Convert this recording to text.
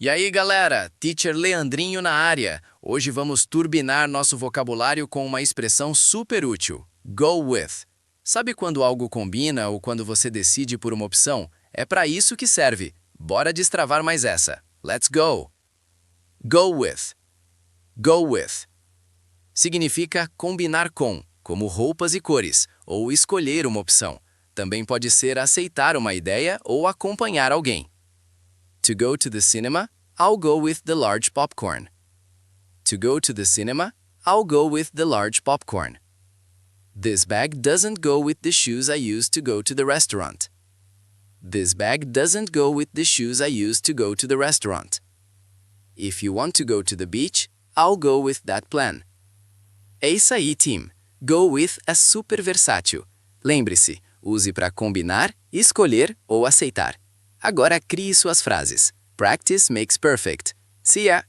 E aí, galera? Teacher Leandrinho na área. Hoje vamos turbinar nosso vocabulário com uma expressão super útil. Go with. Sabe quando algo combina ou quando você decide por uma opção? É para isso que serve. Bora destravar mais essa. Let's go! Go with. Go with. Significa combinar com, como roupas e cores, ou escolher uma opção. Também pode ser aceitar uma ideia ou acompanhar alguém. To go to the cinema, I'll go with the large popcorn. To go to the cinema, I'll go with the large popcorn. This bag doesn't go with the shoes I used to go to the restaurant. This bag doesn't go with the shoes I used to go to the restaurant. If you want to go to the beach, I'll go with that plan. É isso aí, team. Go with é super versátil. Lembre-se, use para combinar, escolher ou aceitar. Agora crie suas frases. Practice makes perfect. See ya!